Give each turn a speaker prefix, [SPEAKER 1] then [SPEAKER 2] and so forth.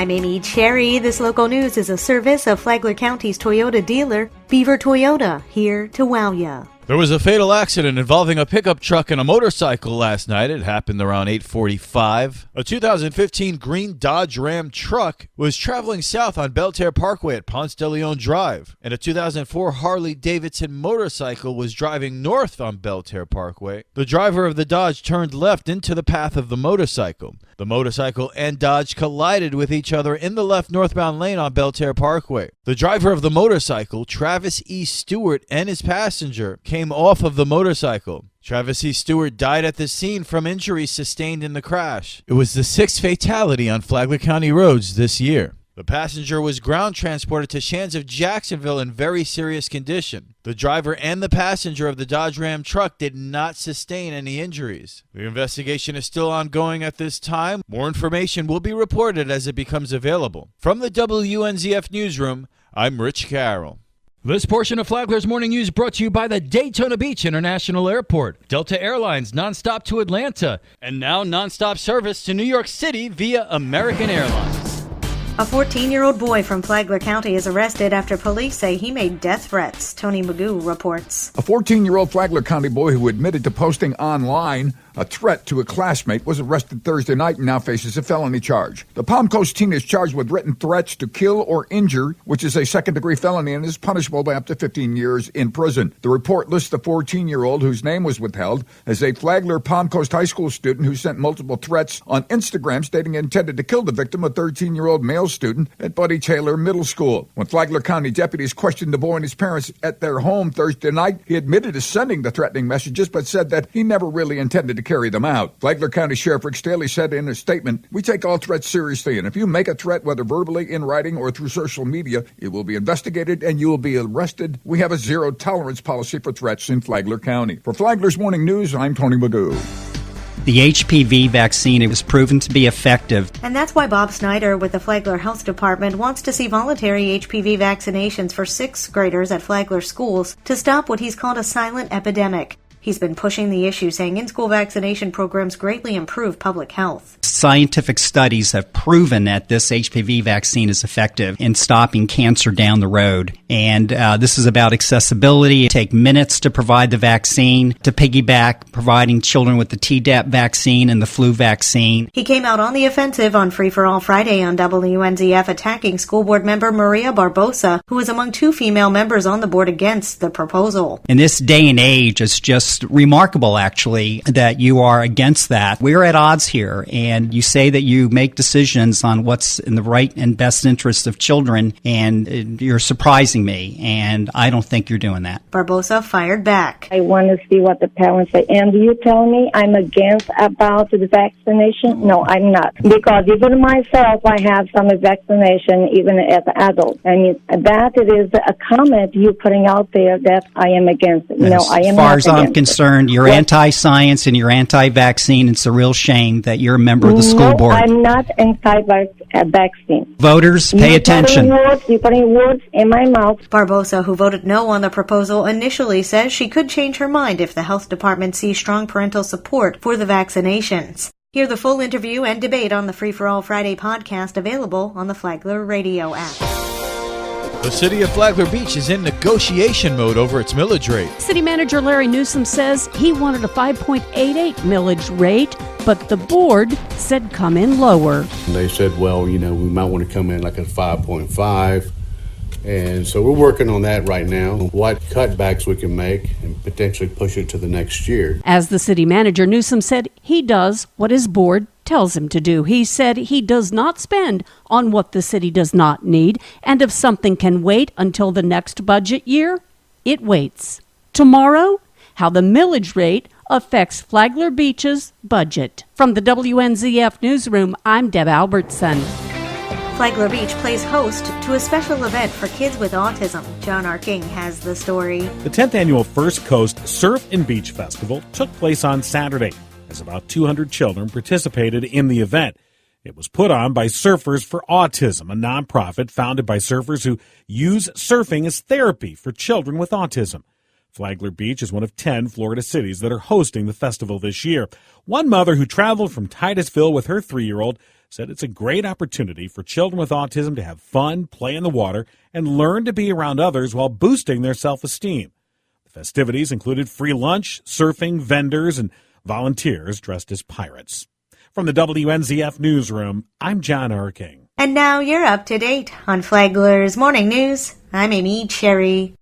[SPEAKER 1] I'm Amy Cherry. This local news is a service of Flagler County's Toyota dealer, Beaver Toyota, here to wow ya.
[SPEAKER 2] There was a fatal accident involving a pickup truck and a motorcycle last night. It happened around 8:45. A 2015 green Dodge Ram truck was traveling south on Belterre Parkway at Ponce de Leon Drive, and a 2004 Harley-Davidson motorcycle was driving north on Belterre Parkway. The driver of the Dodge turned left into the path of the motorcycle. The motorcycle and Dodge collided with each other in the left northbound lane on Belterre Parkway. The driver of the motorcycle, Travis E. Stewart, and his passenger came off of the motorcycle. Travis E. Stewart died at the scene from injuries sustained in the crash. It was the sixth fatality on Flagler County roads this year. The passenger was ground transported to Shands of Jacksonville in very serious condition. The driver and the passenger of the Dodge Ram truck did not sustain any injuries. The investigation is still ongoing at this time. More information will be reported as it becomes available. From the WNZF Newsroom, I'm Rich Carroll. This portion of Flagler's Morning News brought to you by the Daytona Beach International Airport, Delta Airlines nonstop to Atlanta, and now nonstop service to New York City via American Airlines.
[SPEAKER 1] A 14-year-old boy from Flagler County is arrested after police say he made death threats. Tony Magoo reports.
[SPEAKER 3] A 14-year-old Flagler County boy who admitted to posting online a threat to a classmate was arrested Thursday night and now faces a felony charge. The Palm Coast teen is charged with written threats to kill or injure, which is a second-degree felony and is punishable by up to 15 years in prison. The report lists the 14-year-old, whose name was withheld, as a Flagler Palm Coast High School student who sent multiple threats on Instagram stating he intended to kill the victim, a 13-year-old male student at Buddy Taylor Middle School. When Flagler County deputies questioned the boy and his parents at their home Thursday night, he admitted to sending the threatening messages but said that he never really intended to carry them out. Flagler County Sheriff Rick Staley said in a statement, "We take all threats seriously, and if you make a threat, whether verbally, in writing, or through social media, it will be investigated and you will be arrested. We have a zero-tolerance policy for threats in Flagler County." For Flagler's Morning News, I'm Tony Magoo.
[SPEAKER 4] The HPV vaccine was proven to be effective.
[SPEAKER 1] And that's why Bob Snyder with the Flagler Health Department wants to see voluntary HPV vaccinations for sixth graders at Flagler schools to stop what he's called a silent epidemic. He's been pushing the issue, saying in-school vaccination programs greatly improve public health.
[SPEAKER 4] Scientific studies have proven that this HPV vaccine is effective in stopping cancer down the road. And this is about accessibility. It takes minutes to provide the vaccine, to piggyback providing children with the Tdap vaccine and the flu vaccine.
[SPEAKER 1] He came out on the offensive on Free for All Friday on WNZF, attacking school board member Maria Barbosa, who was among two female members on the board against the proposal.
[SPEAKER 4] In this day and age, it's just remarkable, actually, that you are against that. We're at odds here, and you say that you make decisions on what's in the right and best interest of children, and you're surprising me, and I don't think you're doing that.
[SPEAKER 1] Barbosa fired back.
[SPEAKER 5] I want to see what the parents say. And you tell me I'm against about the vaccination? No, I'm not. Because even myself, I have some vaccination, even as an adult. And that it is a comment you putting out there that I am against it. No, I am not against it.
[SPEAKER 4] Concerned, you're anti-science and you're anti-vaccine. It's a real shame that you're a member of the school board.
[SPEAKER 5] No, I'm not anti-vaccine.
[SPEAKER 4] Voters, pay attention.
[SPEAKER 5] You're putting words in my mouth.
[SPEAKER 1] Barbosa, who voted no on the proposal initially, says she could change her mind if the health department sees strong parental support for the vaccinations. Hear the full interview and debate on the Free for All Friday podcast, available on the Flagler radio app.
[SPEAKER 2] The city of Flagler Beach is in negotiation mode over its millage rate.
[SPEAKER 6] City Manager Larry Newsom says he wanted a 5.88 millage rate, but the board said come in lower.
[SPEAKER 7] They said, well, we might want to come in like at 5.5. And so we're working on that right now, what cutbacks we can make and potentially push it to the next year.
[SPEAKER 6] As the city manager, Newsom said he does what his board tells him to do. He said he does not spend on what the city does not need, and if something can wait until the next budget year, it waits. Tomorrow, how the millage rate affects Flagler Beach's budget. From the WNZF Newsroom, I'm Deb Albertson.
[SPEAKER 1] Flagler Beach plays host to a special event for kids with autism. John Arking has the story.
[SPEAKER 8] The 10th annual First Coast Surf and Beach Festival took place on Saturday, as about 200 children participated in the event. It was put on by Surfers for Autism, a nonprofit founded by surfers who use surfing as therapy for children with autism. Flagler Beach is one of 10 Florida cities that are hosting the festival this year. One mother who traveled from Titusville with her 3-year-old said it's a great opportunity for children with autism to have fun, play in the water, and learn to be around others while boosting their self-esteem. The festivities included free lunch, surfing, vendors, and volunteers dressed as pirates. From the WNZF Newsroom, I'm John Erking.
[SPEAKER 1] And now you're up to date on Flagler's Morning News. I'm Amy Cherry.